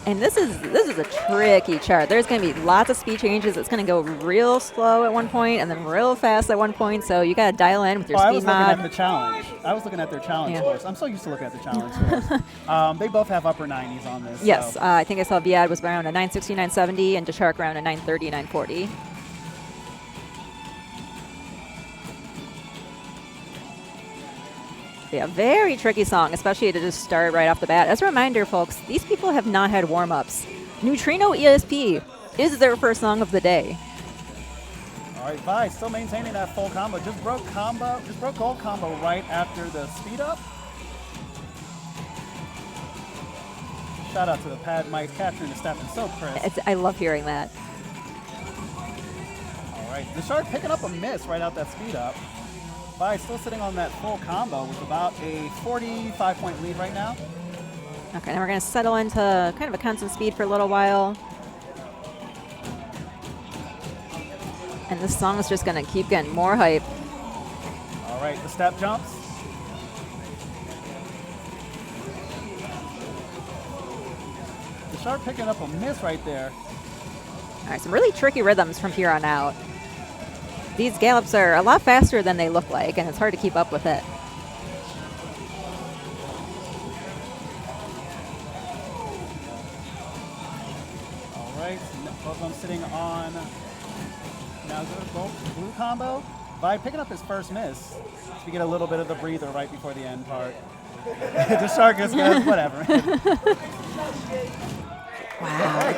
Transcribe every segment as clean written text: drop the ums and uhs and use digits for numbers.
And this is a tricky chart. There's going to be lots of speed changes. It's going to go real slow at one point and then real fast at one point. So you got to dial in with your speed mod. I was looking at the challenge. I was looking at their challenge scores. I'm so used to looking at the challenge scores. They both have upper 90s on this. Yes, so. I think I saw vyhd was around a 960, 970, and dashark around a 930, 940. Yeah, very tricky song, especially to just start right off the bat. As a reminder, folks, these people have not had warm-ups. Neutrino ESP is their first song of the day. All right, Vi still maintaining that full combo. Just broke gold combo right after the speed up. Shout out to the pad mic capturing the step and so crisp. I love hearing that. All right, dashark picking up a miss right out that speed up. Vi still sitting on that full combo with about a 45-point lead right now. Okay, now we're going to settle into kind of a constant speed for a little while. And this song is just going to keep getting more hype. All right, the step jumps. Dashark picking up a miss right there. All right, some really tricky rhythms from here on out. These gallops are a lot faster than they look like, and it's hard to keep up with it. All right, both of them sitting on now blue combo. Vi picking up his first miss. So we get a little bit of the breather right before the end part. Dashark is good, whatever. Wow.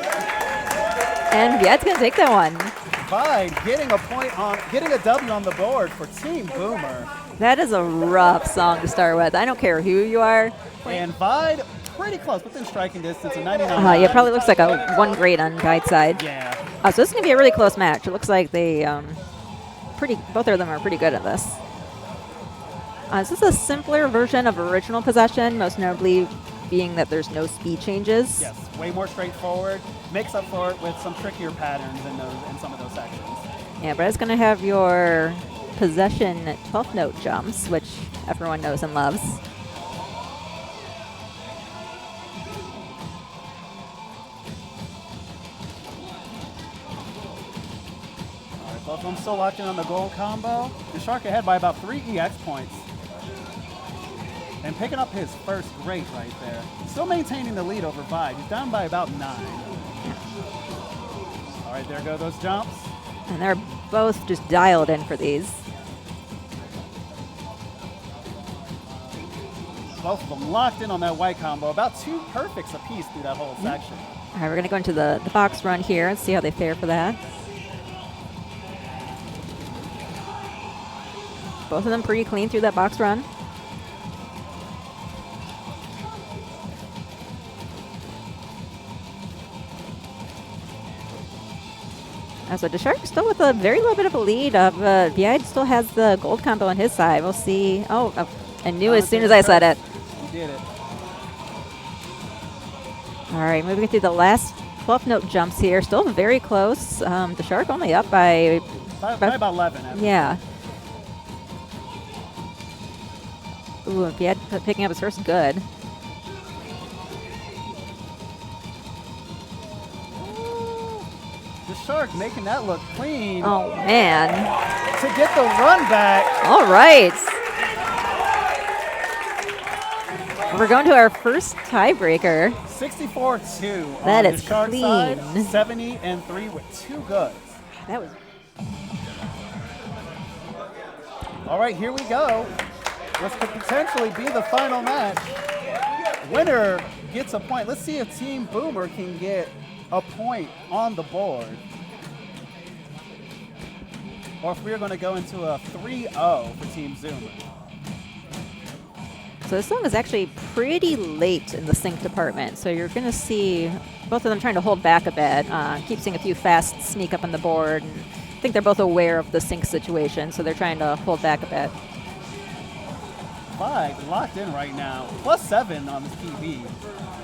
And vyhd's going to take that one. Vi getting a W on the board for Team Boomer. That is a rough song to start with. I don't care who you are. And Vi pretty close, within striking distance of 99. Yeah, probably looks like a 1 grade on vyhd's side. Yeah. So this is going to be a really close match. It looks like they both of them are pretty good at this. This is a simpler version of original possession, most notably being that there's no speed changes. Yes, way more straightforward. Makes up for it with some trickier patterns in some of those sections. Yeah, but it's going to have your possession 12th note jumps, which everyone knows and loves. All right, both of them still locked in on the gold combo. Dashark ahead by about 3 EX points. And picking up his first great right there. Still maintaining the lead over Vi. He's down by about 9. All right, there go those jumps. And they're both just dialed in for these. Both of them locked in on that white combo. About 2 perfects apiece through that whole section. All right, we're going to go into the box run here and see how they fare for that. Both of them pretty clean through that box run. So dashark still with a very little bit of a lead. vyhd still has the gold combo on his side. We'll see. Oh, I knew as soon as I said it. You did it. All right, moving through the last 12th note jumps here. Still very close. Dashark only up by about 11. Yeah. Ooh, vyhd picking up his first good. Dashark making that look clean. Oh, man. To get the run back. All right. We're going to our first tiebreaker. 64-2 That on is Dashark clean. side. 70-3 with 2 goods. That was... All right, here we go. This could potentially be the final match. Winner gets a point. Let's see if Team Boomer can get a point on the board. Or if we're going to go into a 3-0 for Team Zoomer. So this song is actually pretty late in the sync department. So you're going to see both of them trying to hold back a bit. Keep seeing a few fast sneak up on the board. And I think they're both aware of the sync situation, so they're trying to hold back a bit. 5 locked in right now. +7 on this TV.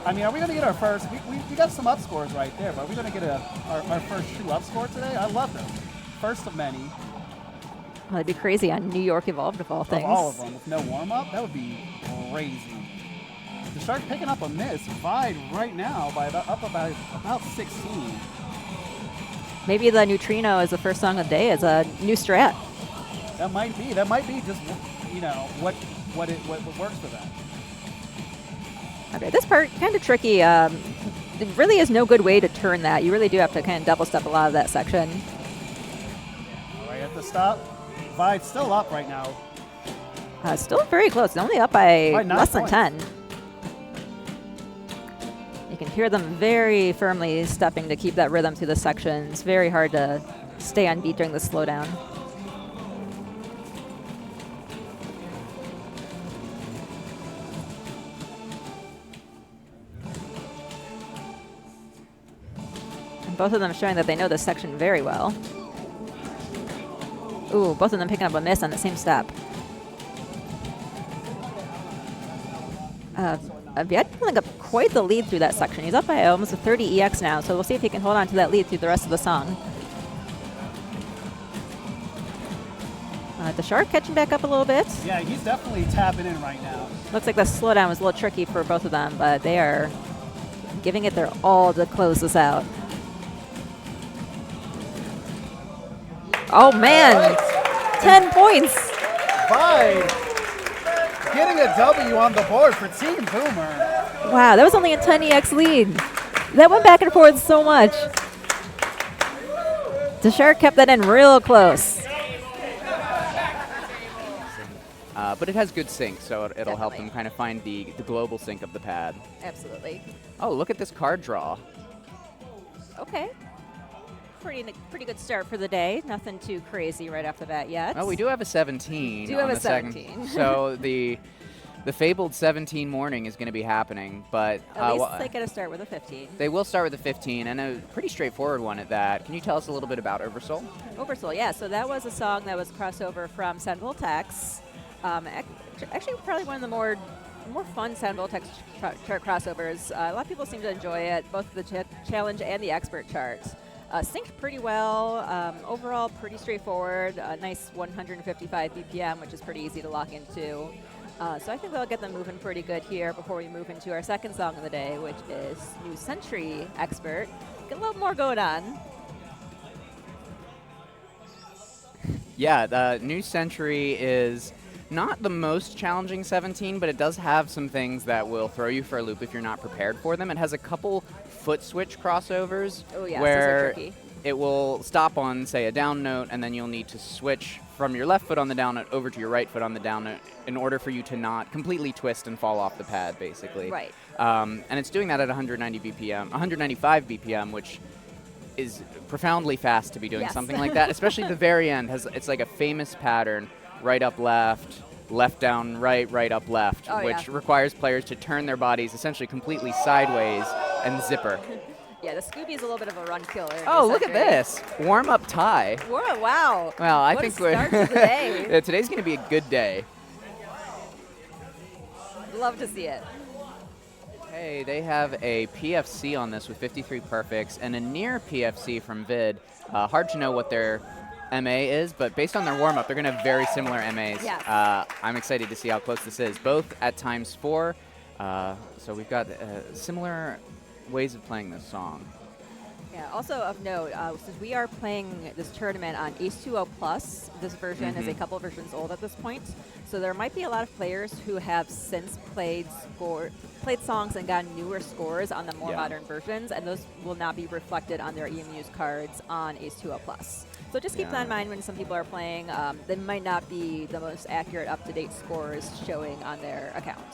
I mean, are we going to get our first? We got some up scores right there, but are we going to get our first true up score today? I love them. First of many. Well, that'd be crazy on New York Evolved of all things. Of all of them, with no warm-up? That would be crazy. Dashark picking up a miss. Vide right now by about 16. Maybe the Neutrino is the first song of the day as a new strat. That might be. That might be just, you know, what works for them. Okay, this part kind of tricky. There really is no good way to turn that. You really do have to kind of double step a lot of that section. All right, at the stop. Vide's still up right now. Still very close. Only up by less than points. 10. You can hear them very firmly stepping to keep that rhythm through the section. It's very hard to stay on beat during the slowdown. And both of them showing that they know this section very well. Ooh, both of them picking up a miss on the same step. Vyhd pulling up quite the lead through that section. He's up by almost a 30 EX now, so we'll see if he can hold on to that lead through the rest of the song. Dashark catching back up a little bit. Yeah, he's definitely tapping in right now. Looks like the slowdown was a little tricky for both of them, but they are giving it their all to close this out. Oh, man. 10 points. Vide getting a W on the board for Team Boomer. Wow, that was only a 10 EX lead. That went back and forth so much. Dashark kept that in real close. But it has good sync, so it'll help Definitely. them kind of find the global sync of the pad. Absolutely. Oh, look at this card draw. Okay. Pretty good start for the day. Nothing too crazy right off the bat yet. Oh, we do have a 17. Do on have a the second. 17. So the fabled 17 morning is going to be happening, but At least they get to start with a 15. they will start with a 15 and a pretty straightforward one at that. Can you tell us a little bit about Ωversoul? Ωversoul, yeah. So that was a song that was crossover from Soundvoltex. Actually, probably one of the more fun Soundvoltex chart crossovers. A lot of people seem to enjoy it, both the challenge and the expert charts. Synced pretty well. Overall, pretty straightforward. A nice 155 BPM, which is pretty easy to lock into. So I think they'll get them moving pretty good here before we move into our second song of the day, which is new Century Expert. Get a little more going on. Yeah, the new Century is not the most challenging 17, but it does have some things that will throw you for a loop if you're not prepared for them. It has a couple foot switch crossovers where it will stop on, say, a down note, and then you'll need to switch from your left foot on the down note over to your right foot on the down note in order for you to not completely twist and fall off the pad, basically. Right. And it's doing that at 195 BPM, which is profoundly fast to be doing something like that, especially the very end. It's like a famous pattern, right up left, left down right, right up left, which requires players to turn their bodies essentially completely sideways and zipper. Yeah, the Scooby's a little bit of a run killer. Oh, look at this. Warm-up tie. Whoa, wow. Well, I What think a start to the day. yeah, today's going to be a good day. Love to see it. Hey, they have a PFC on this with 53 perfects and a near PFC from Vid. Hard to know what their MA is, but based on their warm-up, they're going to have very similar MAs. Yes. I'm excited to see how close this is, both at ×4. So we've got similar ways of playing this song. Yeah, also of note, since we are playing this tournament on Ace2O Plus, this version is a couple versions old at this point, so there might be a lot of players who have since played songs and gotten newer scores on the more modern versions, and those will not be reflected on their EMU's cards on Ace2O Plus. So just keep that in mind when some people are playing. They might not be the most accurate, up-to-date scores showing on their account.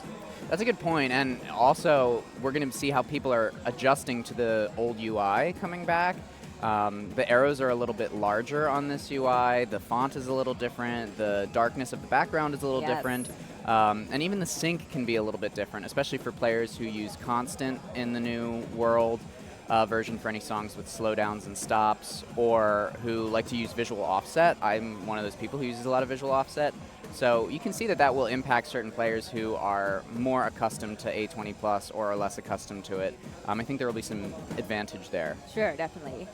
That's a good point, and also we're going to see how people are adjusting to the old UI coming back. The arrows are a little bit larger on this UI, the font is a little different, the darkness of the background is a little different, and even the sync can be a little bit different, especially for players who use constant in the new world version for any songs with slowdowns and stops, or who like to use visual offset. I'm one of those people who uses a lot of visual offset. So you can see that that will impact certain players who are more accustomed to A20 Plus or are less accustomed to it. I think there will be some advantage there. Sure, definitely.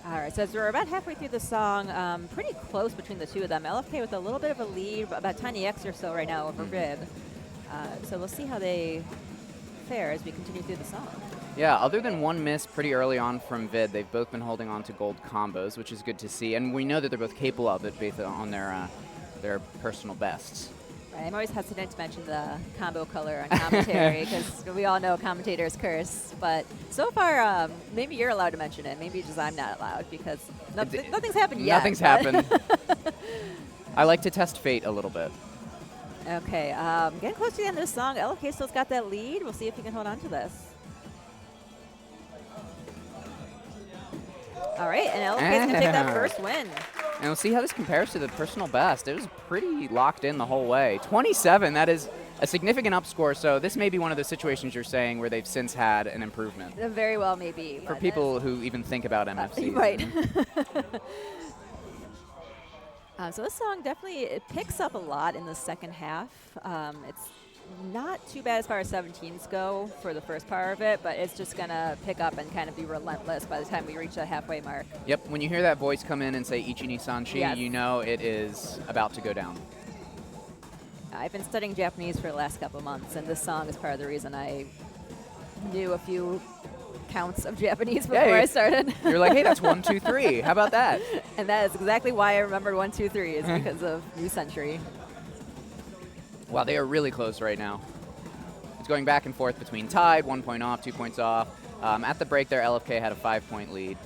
All right, so as we're about halfway through the song, pretty close between the two of them. LFK with a little bit of a lead, about 10 EX or so right now over Rib. So we'll see how they fair as we continue through the song. Yeah, other than one miss pretty early on from Vid, they've both been holding on to gold combos, which is good to see. And we know that they're both capable of it based on their personal bests. Right, I'm always hesitant to mention the combo color on commentary because we all know commentators curse. But so far, maybe you're allowed to mention it. Maybe just I'm not allowed because nothing's happened yet. Nothing's happened. I like to test fate a little bit. Okay, getting close to the end of the song. LFK still's got that lead. We'll see if he can hold on to this. All right, and LFK's going to take that first win. And we'll see how this compares to the personal best. It was pretty locked in the whole way. 27, that is a significant up score, so this may be one of those situations you're saying where they've since had an improvement. Very well, maybe. For people who even think about MFCs. Right. So this song definitely it picks up a lot in the second half. It's not too bad as far as 17s go for the first part of it, but it's just going to pick up and kind of be relentless by the time we reach the halfway mark. Yep, when you hear that voice come in and say Ichi ni Sanchi, yes. You know it is about to go down. I've been studying Japanese for the last couple months, and this song is part of the reason I knew a few counts of Japanese before I started. You're like, hey, that's 1, 2, 3. How about that? And that is exactly why I remembered 1, 2, 3 is because of New Century. Wow, they are really close right now. It's going back and forth between tied, 1 point off, 2 points off. At the break there, LFK had a 5-point lead.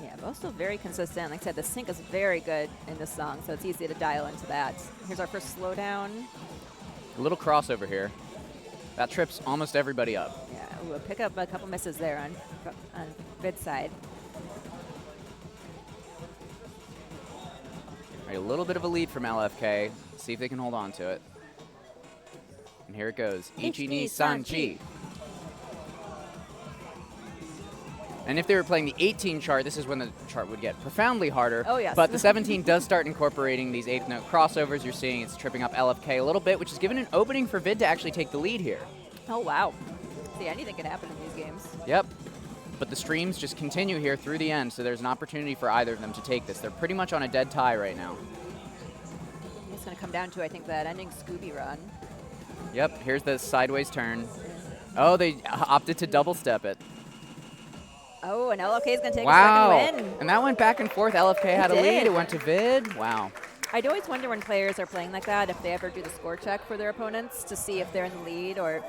Yeah, both still very consistent. Like I said, the sync is very good in this song, so it's easy to dial into that. Here's our first slowdown. A little crossover here. That trips almost everybody up. Yeah, we'll pick up a couple misses there on Vid's side. All right, a little bit of a lead from LFK. See if they can hold on to it. And here it goes. Ichi ni Sanchi. And if they were playing the 18 chart, this is when the chart would get profoundly harder. Oh, yes. But the 17 does start incorporating these 8th note crossovers. You're seeing it's tripping up LFK a little bit, which is giving an opening for Vid to actually take the lead here. Oh, wow. See, anything can happen in these games. Yep. But the streams just continue here through the end, so there's an opportunity for either of them to take this. They're pretty much on a dead tie right now. It's going to come down to, I think, that ending Scooby run. Yep, here's the sideways turn. Oh, they opted to double step it. Oh, and LFK is going to take Wow. a second win. And that went back and forth. LFK had a did. lead. It went to Vid. Wow. I'd always wonder when players are playing like that if they ever do the score check for their opponents to see if they're in the lead. Or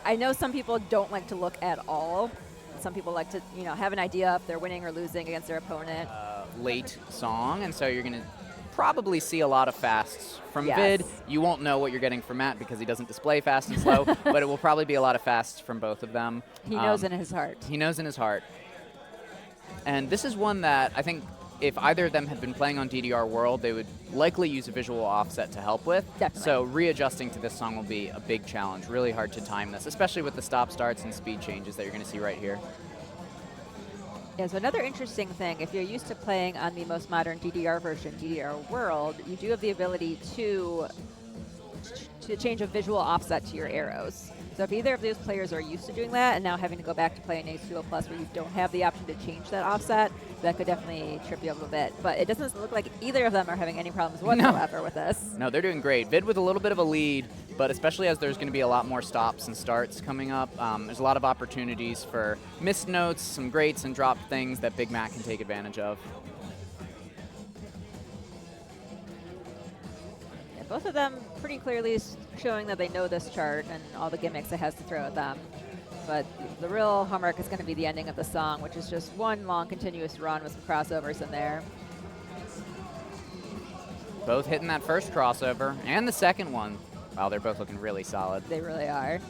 I know some people don't like to look at all. Some people like to, have an idea if they're winning or losing against their opponent. Late song, and so you're going to probably see a lot of fasts from Yes. Vid. You won't know what you're getting from Matt because he doesn't display fast and slow, but it will probably be a lot of fasts from both of them. He knows in his heart. He knows in his heart. And this is one that I think if either of them had been playing on DDR World, they would likely use a visual offset to help with. Definitely. So readjusting to this song will be a big challenge. Really hard to time this, especially with the stop starts and speed changes that you're going to see right here. Yeah, so another interesting thing, if you're used to playing on the most modern DDR version, DDR World, you do have the ability to change a visual offset to your arrows. So if either of those players are used to doing that and now having to go back to play an H2O Plus where you don't have the option to change that offset, that could definitely trip you up a bit. But it doesn't look like either of them are having any problems whatsoever with this. No, they're doing great. Vid with a little bit of a lead, but especially as there's going to be a lot more stops and starts coming up, there's a lot of opportunities for missed notes, some greats and dropped things that Big Mac can take advantage of. Yeah, both of them pretty clearly showing that they know this chart and all the gimmicks it has to throw at them. But the real hallmark is going to be the ending of the song, which is just one long continuous run with some crossovers in there. Both hitting that first crossover and the second one. Wow, they're both looking really solid. They really are.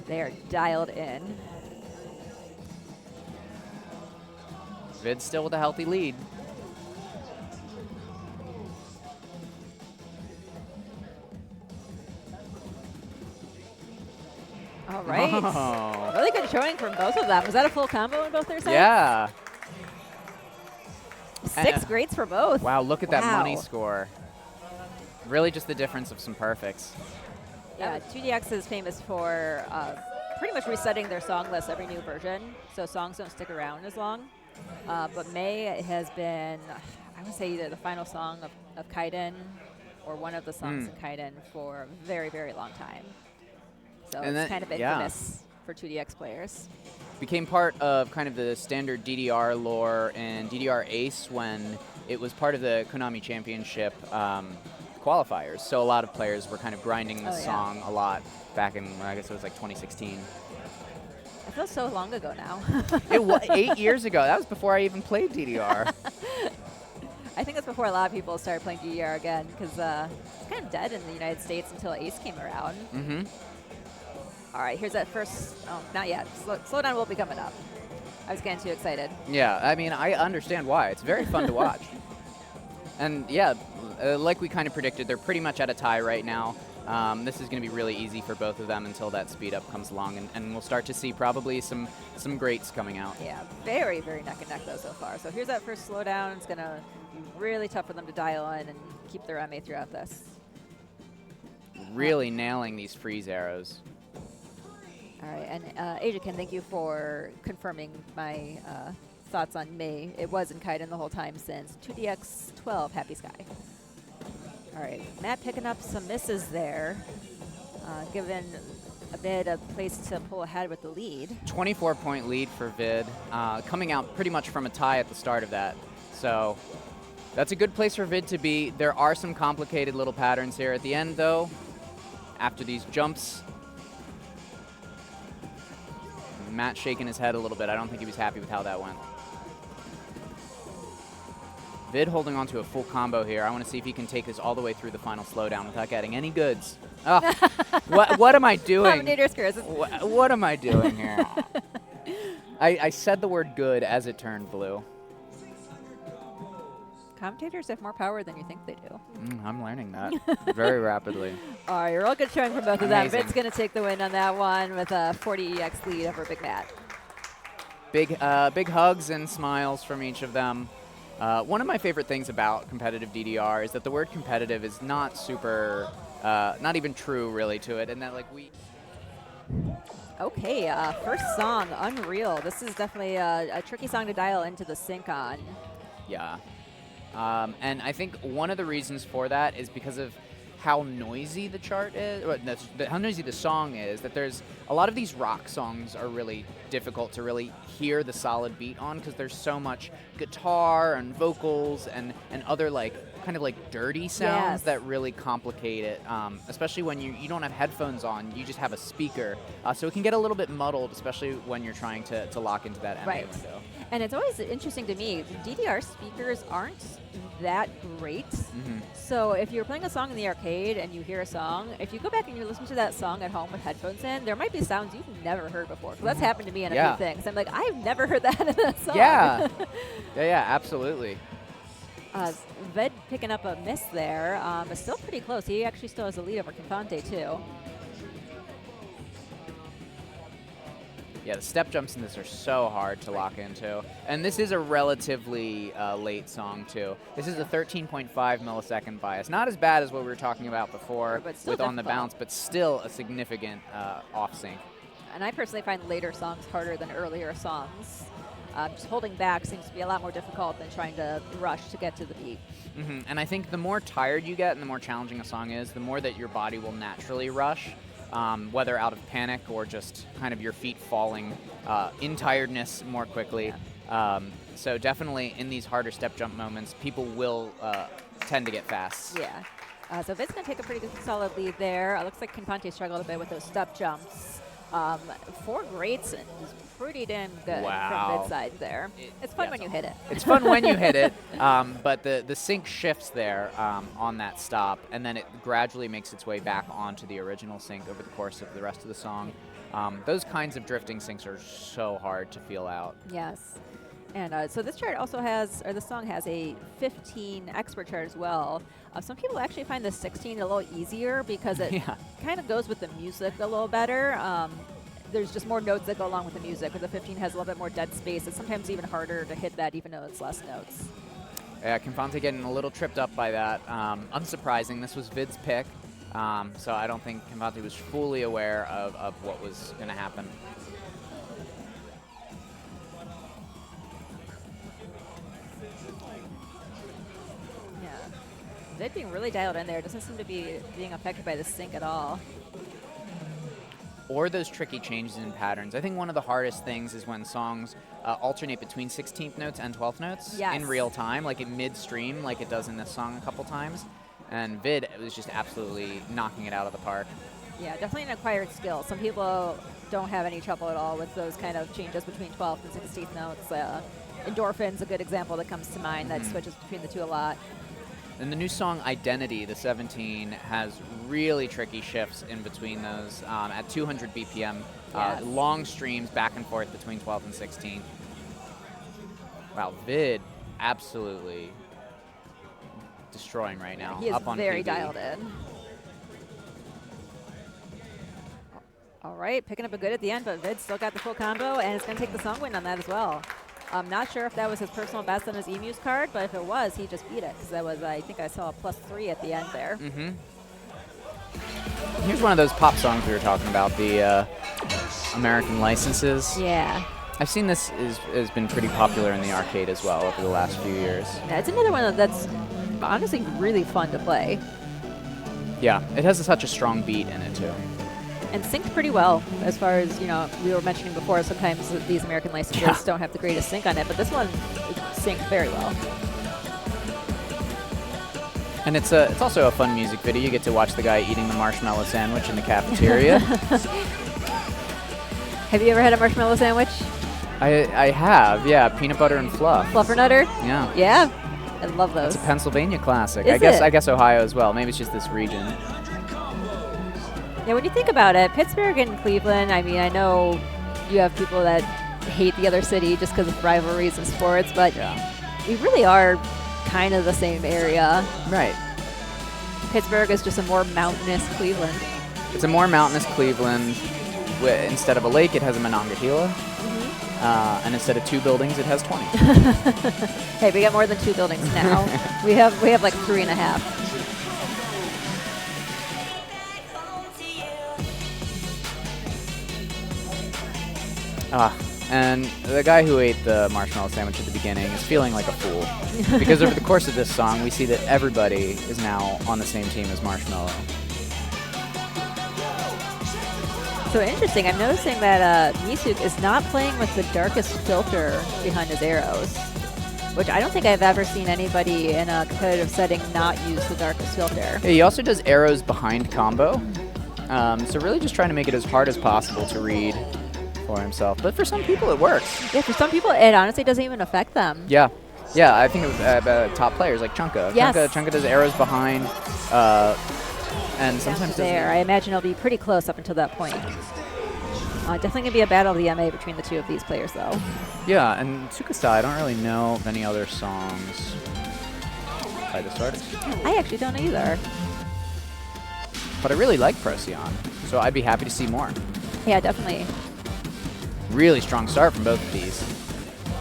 They are dialed in. Vid still with a healthy lead. All right. Oh. Really good showing from both of them. Was that a full combo on both their sides? Yeah. 6 greats for both. Wow, look at that Wow. money score. Really just the difference of some perfects. Yeah, 2DX is famous for pretty much resetting their song list every new version, so songs don't stick around as long. But May has been, I would say, either the final song of Kaiden or one of the songs in Kaiden for a very, very long time. so And it's that- kind of yeah. infamous for 2DX players. Became part of kind of the standard DDR lore and DDR Ace when it was part of the Konami Championship qualifiers. So a lot of players were kind of grinding this Oh, yeah. song a lot back in, I guess it was like 2016. It feels so long ago now. It was 8 years ago. That was before I even played DDR. I think that's before a lot of people started playing DDR again, because it's kind of dead in the United States until Ace came around. Mm-hmm. All right, here's that first. Oh, not yet. Slow down will be coming up. I was getting too excited. Yeah, I mean, I understand why. It's very fun to watch. And yeah, like we kind of predicted, they're pretty much at a tie right now. This is going to be really easy for both of them until that speed up comes along, and we'll start to see probably some greats coming out. Yeah, very, very neck and neck though so far. So here's that first slowdown. It's going to be really tough for them to dial in and keep their MA throughout this. Really nailing these freeze arrows. All right, and Ajakin, thank you for confirming my thoughts on May. It was in Kaiden the whole time since 2DX 12 Happy Sky. All right, Matt picking up some misses there, giving a bit of place to pull ahead with the lead. 24-point lead for Vid, coming out pretty much from a tie at the start of that. So that's a good place for Vid to be. There are some complicated little patterns here at the end, though. After these jumps, Matt shaking his head a little bit. I don't think he was happy with how that went. Vid holding on to a full combo here. I want to see if he can take this all the way through the final slowdown without getting any goods. Oh, what am I doing? Commentator's curse. What am I doing here? I said the word good as it turned blue. Commentators have more power than you think they do. I'm learning that very rapidly. All right, real good showing from both of them. Amazing. Vid's going to take the win on that one with a 40 EX lead over Big Matt. Big hugs and smiles from each of them. One of my favorite things about competitive DDR is that the word competitive is not super, not even true really to it, and that like we. Okay, first song, Unreal. This is definitely a tricky song to dial into the sync on. Yeah. And I think one of the reasons for that is because of how noisy the chart is, or how noisy the song is, that there's a lot of these rock songs are really difficult to really hear the solid beat on because there's so much guitar and vocals and other like kind of like dirty sounds that really complicate it, especially when you don't have headphones on, you just have a speaker. So it can get a little bit muddled, especially when you're trying to lock into that MA window. And it's always interesting to me, DDR speakers aren't that great. So if you're playing a song in the arcade and you hear a song, if you go back and you listen to that song at home with headphones in, there might be sounds you've never heard before. So that's happened to me in a few things. I'm like, I've never heard that in that song. Yeah, yeah, absolutely. Ved picking up a miss there, but still pretty close. He actually still has a lead over Kinfante too. Yeah, the step jumps in this are so hard to lock into. And this is a relatively late song, too. This is a 13.5 millisecond bias. Not as bad as what we were talking about before with On the Bounce, but still a significant off-sync. And I personally find later songs harder than earlier songs. Just holding back seems to be a lot more difficult than trying to rush to get to the beat. And I think the more tired you get and the more challenging a song is, the more that your body will naturally rush. Whether out of panic or just kind of your feet falling in tiredness more quickly. Yeah. So definitely in these harder step jump moments, people will tend to get fast. Yeah. So Vid's going to take a pretty good solid lead there. Looks like Kinfante struggled a bit with those step jumps. 4 greats is pretty damn good from Vid's side there. It's fun when you hit it. It's fun when you hit it, but the sync shifts there on that stop, and then it gradually makes its way back onto the original sync over the course of the rest of the song. Those kinds of drifting syncs are so hard to feel out. Yes. And so this chart also has, or the song has a 15 expert chart as well. Some people actually find the 16 a little easier because it kind of goes with the music a little better. There's just more notes that go along with the music, where the 15 has a little bit more dead space. It's sometimes even harder to hit that even though it's less notes. Yeah, Kinfante getting a little tripped up by that. Unsurprising, this was Vid's pick, so I don't think Kinfante was fully aware of what was going to happen. Vid being really dialed in there. Doesn't seem to be being affected by the sync at all. or those tricky changes in patterns. I think one of the hardest things is when songs alternate between 16th notes and 12th notes Yes. in real time, like in midstream, like it does in this song a couple times. And Vid was just absolutely knocking it out of the park. Yeah, definitely an acquired skill. Some people don't have any trouble at all with those kind of changes between 12th and 16th notes. Endorphin's a good example that comes to mind that switches between the two a lot. And the new song Identity, the 17, has really tricky shifts in between those at 200 BPM. Yes. Long streams back and forth between 12th and 16th. Wow, Vid absolutely destroying right now. He is up on very PB. dialed in. All right, picking up a good at the end, but Vid still got the full combo, and it's going to take the song win on that as well. I'm not sure if that was his personal best on his eMuse card, but if it was, he just beat it, because that was, I think I saw a +3 at the end there. Mm-hmm. Here's one of those pop songs we were talking about, the American licenses. Yeah. I've seen this has been pretty popular in the arcade as well over the last few years. Yeah, it's another one that's honestly really fun to play. Yeah, it has such a strong beat in it too. And synced pretty well, as far as, you know, we were mentioning before, sometimes these American licenses don't have the greatest sync on it, but this one synced very well. And it's also a fun music video. You get to watch the guy eating the marshmallow sandwich in the cafeteria. Have you ever had a marshmallow sandwich? I have, yeah, peanut butter and fluff. Fluffernutter? Yeah. Yeah, I love those. It's a Pennsylvania classic. Is I it? guess Ohio as well. Maybe it's just this region. Yeah, when you think about it, Pittsburgh and Cleveland, I mean, I know you have people that hate the other city just because of rivalries and sports, but we really are kind of the same area. Right. Pittsburgh is just a more mountainous Cleveland. It's a more mountainous Cleveland. Instead of a lake, it has a Monongahela. And instead of 2 buildings, it has 20. Hey, we got more than 2 buildings now. we have like 3.5. And the guy who ate the marshmallow sandwich at the beginning is feeling like a fool. Because over the course of this song, we see that everybody is now on the same team as Marshmallow. So interesting, I'm noticing that Misuc is not playing with the darkest filter behind his arrows, which I don't think I've ever seen anybody in a competitive setting not use the darkest filter. Yeah, he also does arrows behind combo. So really just trying to make it as hard as possible to read for himself. But for some people, it works. Yeah, for some people, it honestly doesn't even affect them. Yeah. Yeah, I think of top players like Chunka. Yes. Chunka does arrows behind, and sometimes there. I imagine it'll be pretty close up until that point. Definitely going to be a battle of the MA between the two of these players, though. Yeah, and Tsukasa, I don't really know of any other songs by this artist. I actually don't either. But I really like Procyon, so I'd be happy to see more. Yeah, definitely. Really strong start from both of these.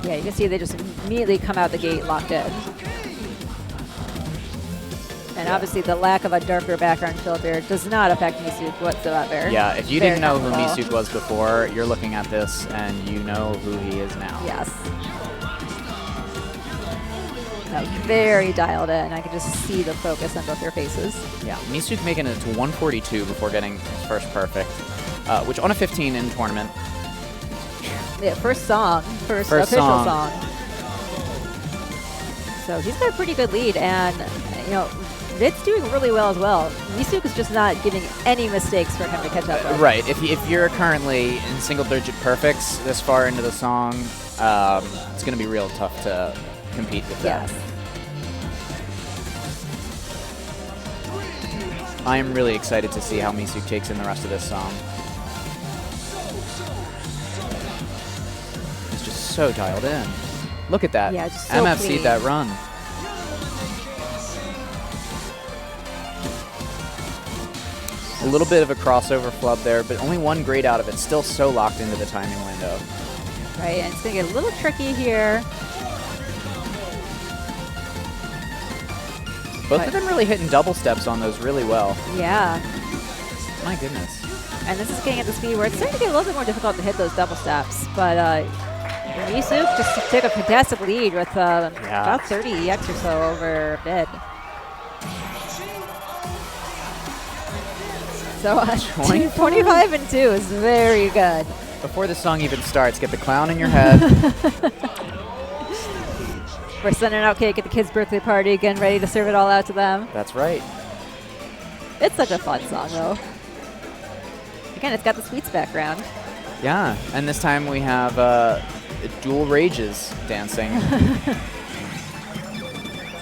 Yeah, you can see they just immediately come out the gate locked in. And obviously the lack of a darker background filter does not affect Misuc whatsoever. Yeah, if you Very didn't know who comfortable. Misuc was before, you're looking at this and you know who he is now. Yes. No, very dialed in. I can just see the focus on both their faces. Yeah, Misuc making it to 142 before getting his first perfect, which on a 15 in tournament. Yeah, first official song. So he's got a pretty good lead, and you know, Vid's doing really well as well. Misuc is just not giving any mistakes for him to catch up with. Right, if you're currently in single-digit perfects this far into the song, it's going to be real tough to compete with that. Yes. I am really excited to see how Misuc takes in the rest of this song. He's just so dialed in. Look at that. Yeah, just so MFC'd clean. that run. A little bit of a crossover flub there, but only one grade out of it. Still so locked into the timing window. Right, and it's going to get a little tricky here. Both of them really hitting double steps on those really well. Yeah. My goodness. And this is getting at the speed where it's starting to get a little bit more difficult to hit those double steps. But Misuc just took a fantastic lead with about 30 EX or so over Vid. So 25 and 2 is very good. Before the song even starts, get the clown in your head. We're sending out cake at the kids' birthday party, getting ready to serve it all out to them. That's right. It's such a fun song, though. Again, it's got the sweets background. Yeah, and this time we have dual rages dancing.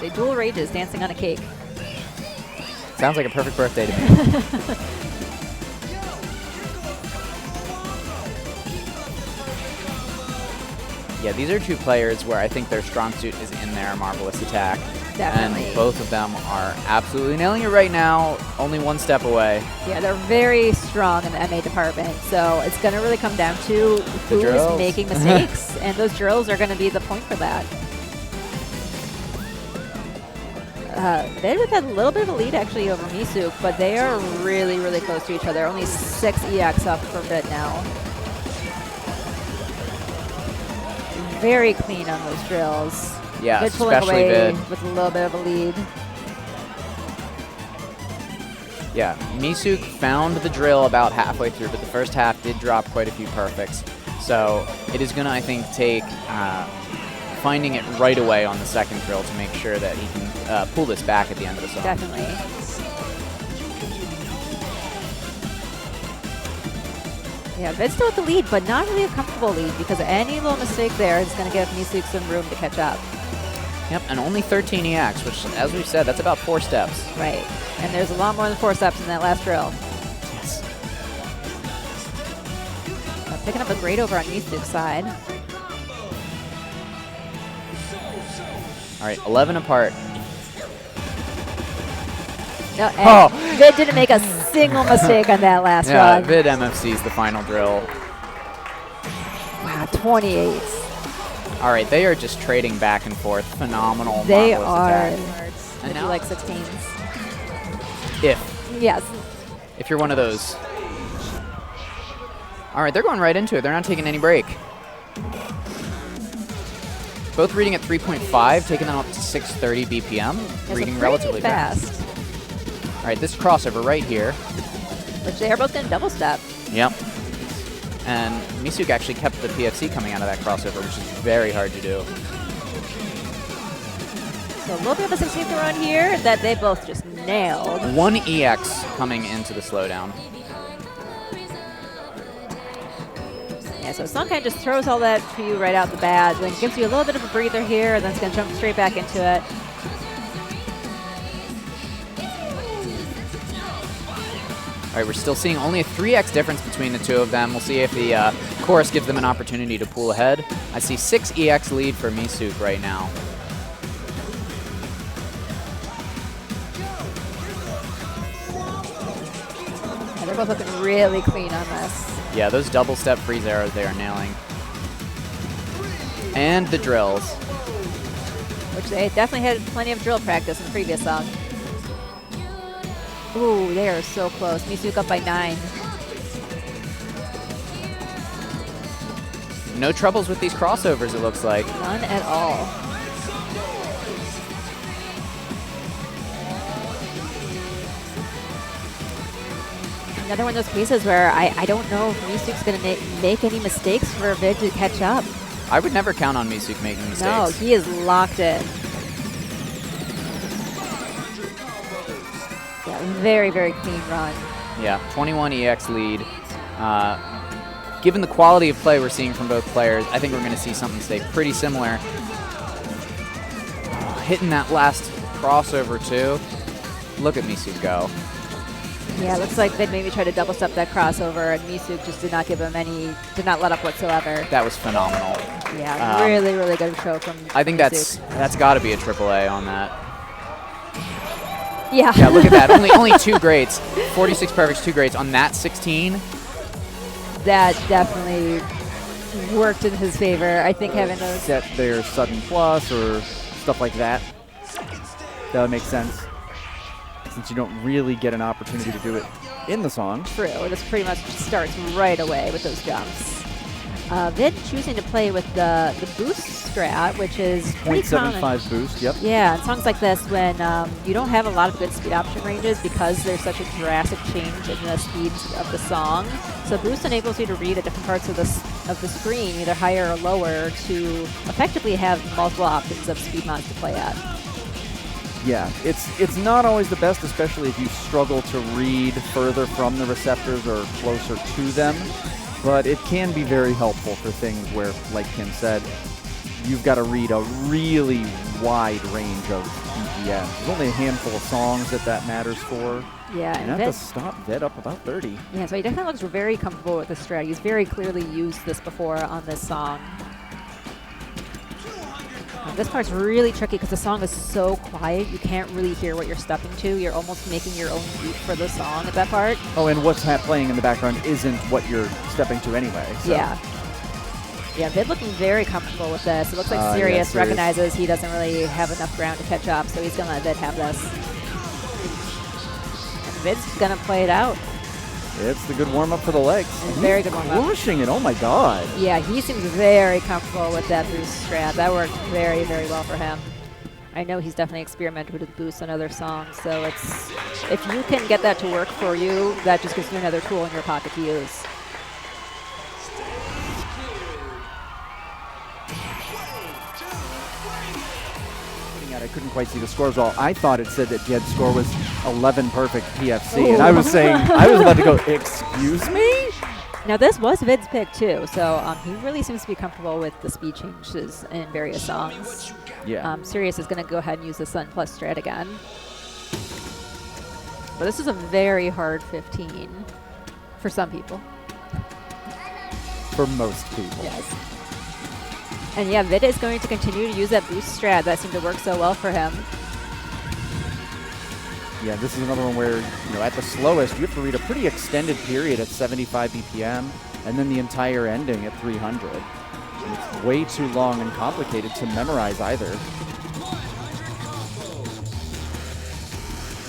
Say dual rages dancing on a cake. Sounds like a perfect birthday to me. Yeah, these are two players where I think their strong suit is in their marvelous attack. Definitely. And both of them are absolutely nailing it right now, only one step away. Yeah, they're very strong in the MA department, so it's going to really come down to who's making mistakes, and those drills are going to be the point for that. They've had a little bit of a lead actually over Misuc, but they are really, really close to each other. Only 6 EX up for Vid now. Very clean on those drills. Yeah, Vid pulling especially away Vid. with a little bit of a lead. Yeah, Misuc found the drill about halfway through, but the first half did drop quite a few perfects. So it is going to, I think, take finding it right away on the second drill to make sure that he can pull this back at the end of the song. Definitely. Yeah, Vid's still with the lead, but not really a comfortable lead because any little mistake there is going to give Misuc some room to catch up. Yep, and only 13 EX, which, as we said, that's about 4 steps. Right, and there's a lot more than 4 steps in that last drill. Yes. Picking up a great over on Misuc's side. All right, 11 apart. No, and Vid didn't make a single mistake on that last Yeah, run. Vid MFC's the final drill. Wow, 28. All right, they are just trading back and forth. Phenomenal. They marvelous are. attack. And now- you like 16s? Yes. If you're one of those. All right, they're going right into it. They're not taking any break. Both reading at 3.5, taking them up to 630 BPM. Yeah, reading so relatively pretty fast. All right, this crossover right here. Which they are both going to double step. Yep. And Misuc actually kept the PFC coming out of that crossover, which is very hard to do. So a little bit of a 16th run here that they both just nailed. 1 EX coming into the slowdown. Yeah, so Sun kind of just throws all that for you right out the bat, then gives you a little bit of a breather here, and then it's going to jump straight back into it. All right, we're still seeing only a 3x difference between the two of them. We'll see if the chorus gives them an opportunity to pull ahead. I see 6 EX lead for Misuc right now. And they're both looking really clean on this. Yeah, those double step freeze arrows they are nailing. And the drills. Which they definitely had plenty of drill practice in the previous song. Ooh, they are so close. Misuc up by 9. No troubles with these crossovers, it looks like. None at all. Another one of those cases where I don't know if Misuc's going to make any mistakes for Vid to catch up. I would never count on Misuc making mistakes. No, he is locked in. Yeah, very, very clean run. Yeah, 21 EX lead. Given the quality of play we're seeing from both players, I think we're going to see something stay pretty similar. Hitting that last crossover too. Look at Misuc go. Yeah, it looks like they'd maybe try to double step that crossover, and Misuc just did not give him any, did not let up whatsoever. That was phenomenal. Yeah, really, really good show from I think Misuc. that's got to be a AAA on that. Yeah. Yeah, look at that. only 2 greats. 46 perfects, 2 greats on that 16. That definitely worked in his favor. I think having those. Set their sudden plus or stuff like that. That would make sense, since you don't really get an opportunity to do it in the song. True. This pretty much starts right away with those jumps. Vid choosing to play with the boost strat, which is pretty common. 0.75 boost, yep. Yeah, in songs like this, when you don't have a lot of good speed option ranges because there's such a drastic change in the speeds of the song. So boost enables you to read at different parts of the screen, either higher or lower, to effectively have multiple options of speed mods to play at. Yeah, it's not always the best, especially if you struggle to read further from the receptors or closer to them. But it can be very helpful for things where, like Kim said, you've got to read a really wide range of BPMs. There's only a handful of songs that matters for. Yeah, and have to stop Vid up about 30. Yeah, so he definitely looks very comfortable with this strat. He's very clearly used this before on this song. This part's really tricky because the song is so quiet, you can't really hear what you're stepping to. You're almost making your own beat for the song at that part. Oh, and what's playing in the background isn't what you're stepping to anyway. So. Yeah. Yeah, Vid looking very comfortable with this. It looks like Sirius recognizes he doesn't really have enough ground to catch up, so he's going to let Vid have this. And Vid's going to play it out. It's the good warm-up for the legs. Very good warm-up. Crushing it, oh my god. Yeah, he seems very comfortable with that boost strat. That worked very, very well for him. I know he's definitely experimented with boosts on other songs, so it's if you can get that to work for you, that just gives you another tool in your pocket to use. I couldn't quite see the scores well. I thought it said that Jed's score was 11 perfect PFC, and I was saying, I was about to go, excuse me? Now this was Vid's pick too, so he really seems to be comfortable with the speed changes in various songs. Yeah. Sirius is going to go ahead and use the Sun Plus strat again. But this is a very hard 15 for some people. For most people. Yes. And yeah, Vid is going to continue to use that boost strat that seemed to work so well for him. Yeah, this is another one where, at the slowest, you have to read a pretty extended period at 75 BPM, and then the entire ending at 300. And it's way too long and complicated to memorize either.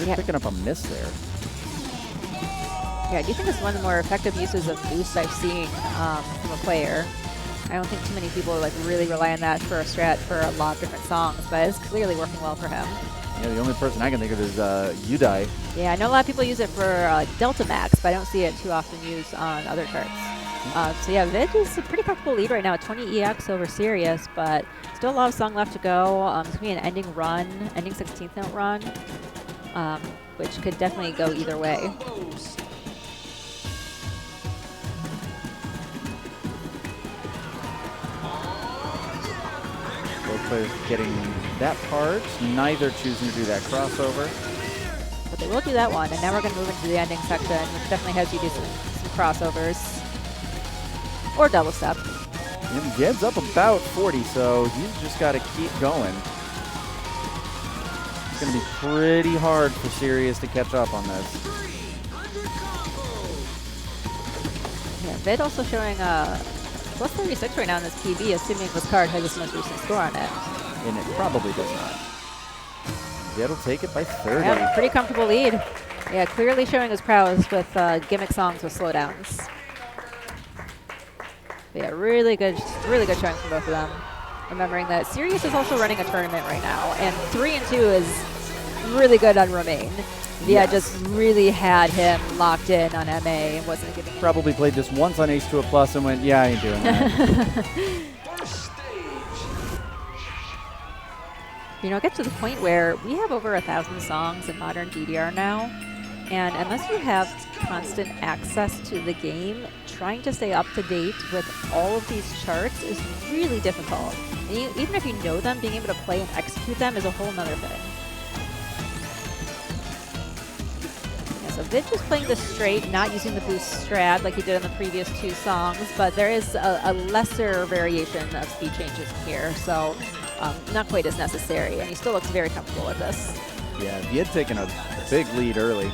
You're picking up a miss there. Yeah, I do think it's one of the more effective uses of boost I've seen from a player. I don't think too many people really rely on that for a strat for a lot of different songs, but it's clearly working well for him. Yeah, the only person I can think of is Udai. Yeah, I know a lot of people use it for Delta Max, but I don't see it too often used on other charts. So yeah, Vid is a pretty comfortable lead right now, 20 EX over Sirius, but still a lot of song left to go. It's going to be an ending run, ending 16th note run, which could definitely go either way. Both players getting that part, neither choosing to do that crossover. But they will do that one, and now we're going to move into the ending section, which definitely has you do some crossovers. Or double step. And Jed's up about 40, so he's just got to keep going. It's going to be pretty hard for Sirius to catch up on this. Yeah, Vid also showing plus 36 right now in this PB, assuming this card has its most recent score on it. And it probably does not. Jed will take it by 30. Yeah, pretty comfortable lead. Yeah, clearly showing his prowess with gimmick songs with slowdowns. But yeah, really good showing from both of them. Remembering that Sirius is also running a tournament right now, and 3 and 2 is really good on Romain. Yeah, just really had him locked in on MA and wasn't giving. Probably played this once on H2 a Plus and went, yeah, I ain't doing that. It gets to the point where we have over 1,000 songs in modern DDR now, and unless you have constant access to the game, trying to stay up to date with all of these charts is really difficult. And even if you know them, being able to play and execute them is a whole nother thing. So Vid just playing this straight, not using the boost strat like he did in the previous 2 songs, but there is a lesser variation of speed changes in here, so not quite as necessary, and he still looks very comfortable with this. Yeah, he had taken a big lead early.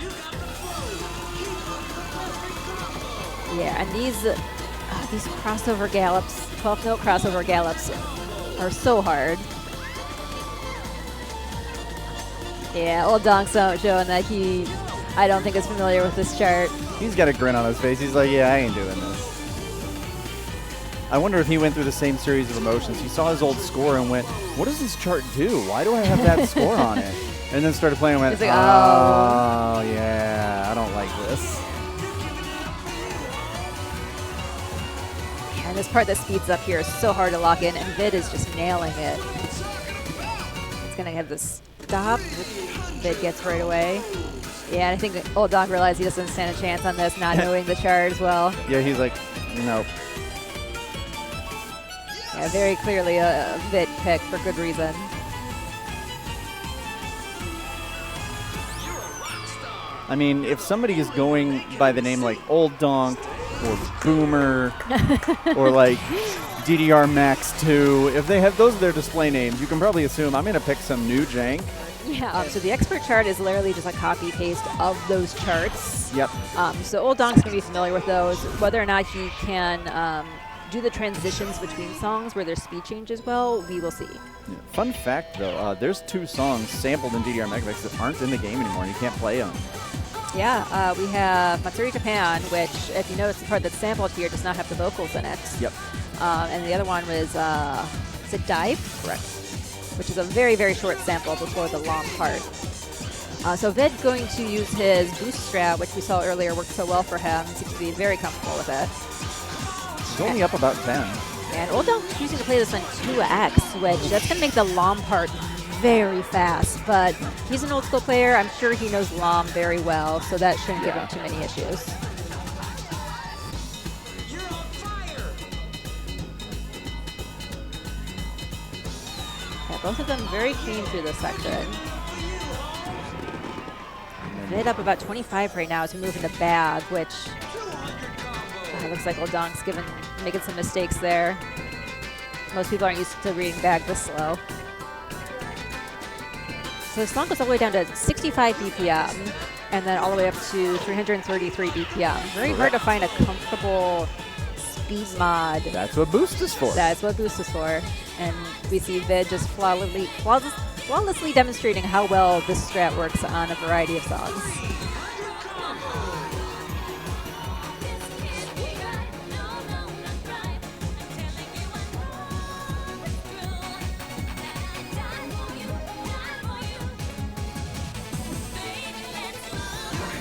Yeah, and these crossover gallops, 12-note crossover gallops, are so hard. Yeah, old Donk's showing that I don't think is familiar with this chart. He's got a grin on his face. He's like, yeah, I ain't doing this. I wonder if he went through the same series of emotions. He saw his old score and went, what does this chart do? Why do I have that score on it? And then started playing and went, He's like, oh, yeah, I don't like this. And this part that speeds up here is so hard to lock in, and Vid is just nailing it. It's going to have this stop. Vid gets right away. Yeah, and I think old Donk realized he doesn't stand a chance on this, not knowing the chart as well. Yeah, he's like, no. Yeah, very clearly a Vid pick for good reason. I mean, if somebody is going by the name like Old Donk or Boomer or like DDR Max 2, if they have those as their display names, you can probably assume I'm going to pick some new jank. Yeah, so the expert chart is literally just a copy-paste of those charts. Yep. So old Donk's going to be familiar with those. Whether or not he can do the transitions between songs where there's speed changes well, we will see. Yeah. Fun fact, though, there's 2 songs sampled in DDR Megamix that aren't in the game anymore, and you can't play them. Yeah, we have Matsuri Japan, which, if you notice, the part that's sampled here does not have the vocals in it. Yep. And the other one was, is it Dive? Correct. Which is a very, very short sample before the long part. So Vid going to use his boost strat, which we saw earlier worked so well for him. Seems to be very comfortable with it. He's only up about 10. And Old Donk's choosing to play this on 2x, which that's going to make the LOM part very fast. But he's an old school player. I'm sure he knows LOM very well, so that shouldn't give him too many issues. Yeah, both of them very clean through this section. Vid up about 25 right now as we move into bag, which looks like Old Donk's making some mistakes there. Most people aren't used to reading bag this slow. So this song goes all the way down to 65 BPM and then all the way up to 333 BPM. Very hard to find a comfortable speed mod. That's what boost is for. That's what boost is for. And we see Vid just flawlessly demonstrating how well this strat works on a variety of songs.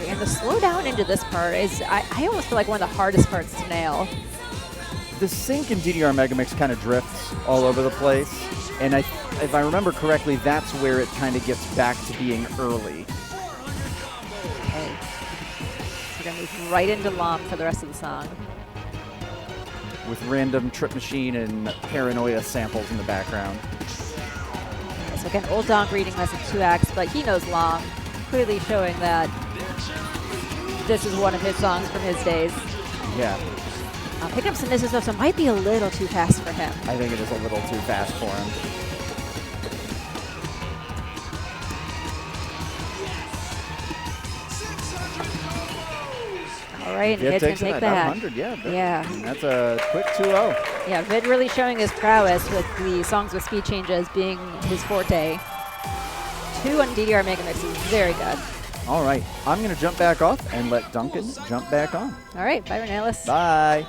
And the slowdown into this part is, I almost feel like one of the hardest parts to nail. The sync in DDR Megamix kind of drifts all over the place, and if I remember correctly, that's where it kind of gets back to being early. Okay. So we're going to move right into LOM for the rest of the song. With random Trip Machine and Paranoia samples in the background. Okay, so again, Old Donk reading this at 2x, but he knows LOM, clearly showing that this is one of his songs from his days. Yeah. Picking up some misses though, so it might be a little too fast for him. I think it is a little too fast for him. All right, and Vid Vid's going takes to it take at that. 100, yeah. Yeah. That's a quick 2-0. Yeah, Vid really showing his prowess with the songs with speed changes being his forte. 2 on DDR Megamix is very good. All right, I'm going to jump back off and let Duncan jump back on. All right, bye, Renalis. Bye.